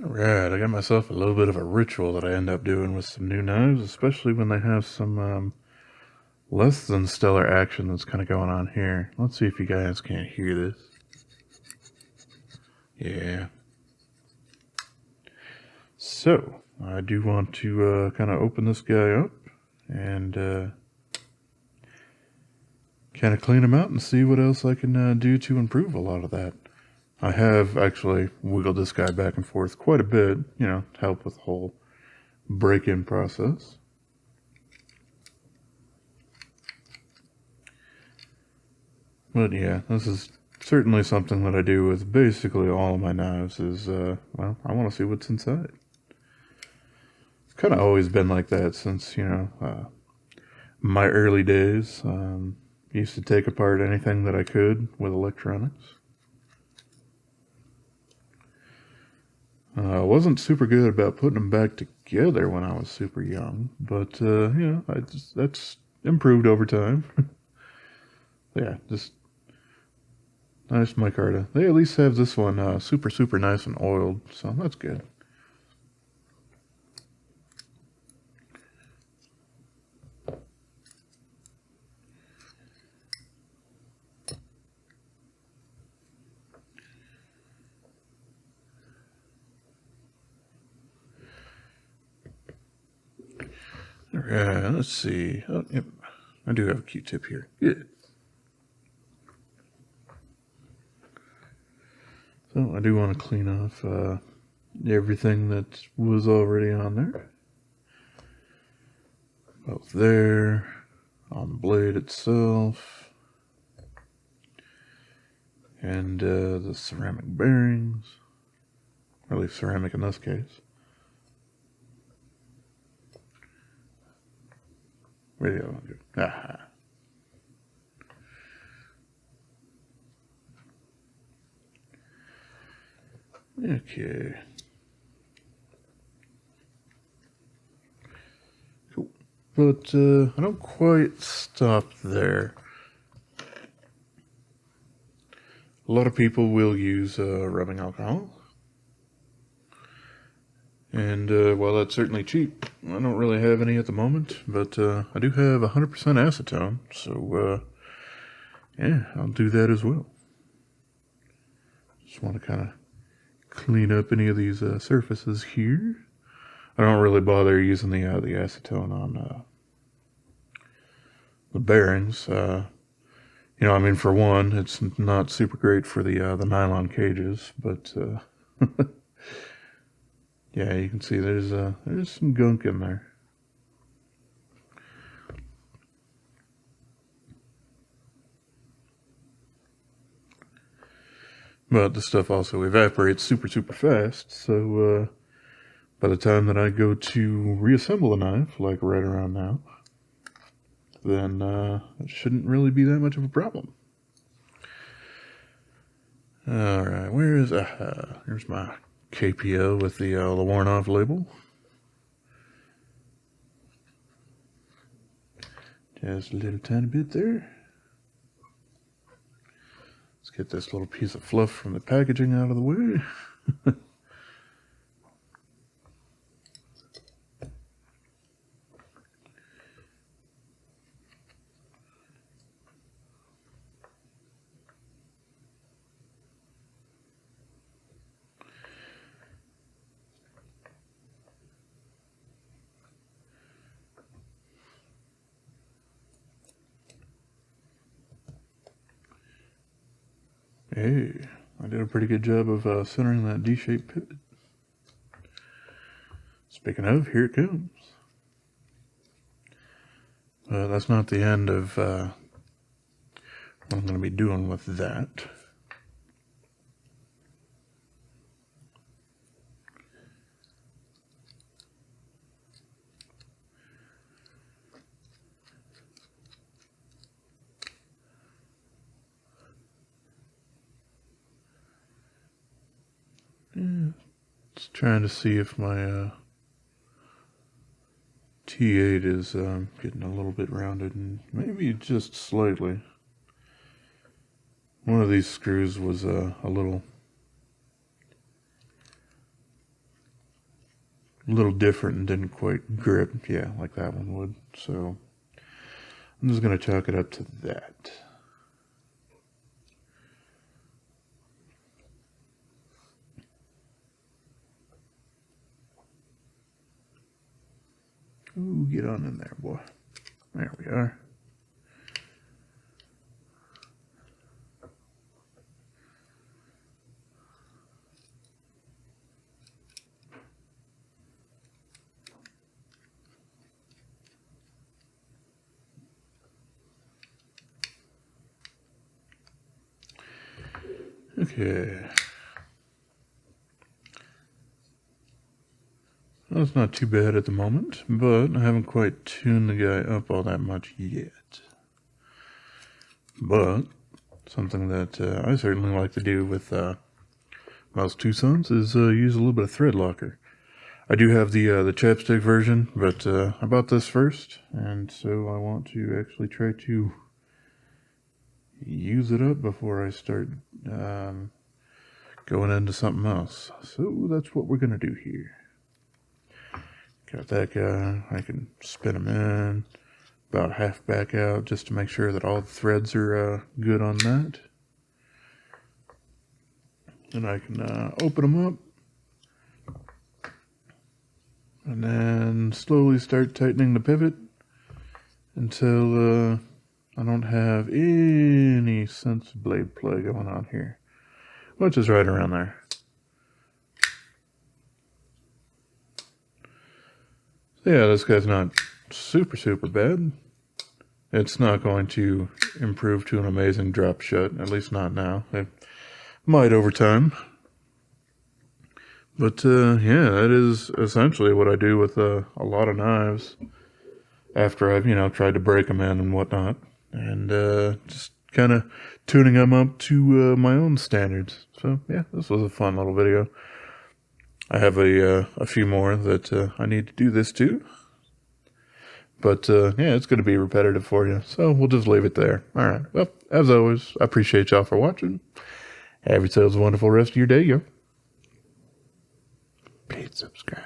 Alright, I got myself a little bit of a ritual that I end up doing with some new knives, especially when they have some less than stellar action that's kind of going on here. Let's see if you guys can't hear this. Yeah. So, I do want to kind of open this guy up and kind of clean him out and see what else I can do to improve a lot of that. I have actually wiggled this guy back and forth quite a bit, to help with the whole break-in process. But yeah, this is certainly something that I do with basically all of my knives is, well, I want to see what's inside. It's kind of always been like that since, my early days. Used to take apart anything that I could with electronics. I wasn't super good about putting them back together when I was super young, but, that's improved over time. Yeah, just nice micarta. They at least have this one super, super nice and oiled, so that's good. Alright, let's see. Oh, yep. I do have a Q-tip here. Good. So I do want to clean off everything that was already on there. Both there, on the blade itself, and the ceramic bearings. Or at least ceramic in this case. Where do you want to go? Aha. Okay. Cool. But I don't quite stop there. A lot of people will use rubbing alcohol. And while that's certainly cheap, I don't really have any at the moment, but I do have 100% acetone, so yeah, I'll do that as well. Just want to kind of clean up any of these surfaces here. I don't really bother using the acetone on the bearings. For one, it's not super great for the nylon cages, but yeah, you can see there's some gunk in there. But the stuff also evaporates super, super fast, so by the time that I go to reassemble a knife, like right around now, then it shouldn't really be that much of a problem. Alright, where is... here's my KPO with the worn-off label. Just a little tiny bit there. Let's get this little piece of fluff from the packaging out of the way. Hey, I did a pretty good job of centering that D-shaped pivot. Speaking of, here it comes. That's not the end of what I'm going to be doing with that. Yeah, just trying to see if my T8 is getting a little bit rounded, and maybe just slightly. One of these screws was a little a little different and didn't quite grip, yeah, like that one would. So I'm just going to chalk it up to that. Ooh, get on in there, boy. There we are. Okay. That's not too bad at the moment, but I haven't quite tuned the guy up all that much yet. But something that I certainly like to do with most Tucson's is use a little bit of threadlocker. I do have the chapstick version, but I bought this first, and so I want to actually try to use it up before I start going into something else. So that's what we're going to do here. Got that guy. I can spin him in about half back out just to make sure that all the threads are good on that. And I can open them up and then slowly start tightening the pivot until I don't have any sense of blade play going on here, which is right around there. So yeah, this guy's not super bad. It's not going to improve to an amazing drop shut, at least not now. It might over time. But yeah, that is essentially what I do with a lot of knives after I've, tried to break them in and whatnot. And just kind of tuning them up to my own standards. So yeah, this was a fun little video. I have a few more that I need to do this to. But yeah, it's going to be repetitive for you. So we'll just leave it there. All right. Well, as always, I appreciate y'all for watching. Have yourselves a wonderful rest of your day, yo. Please subscribe.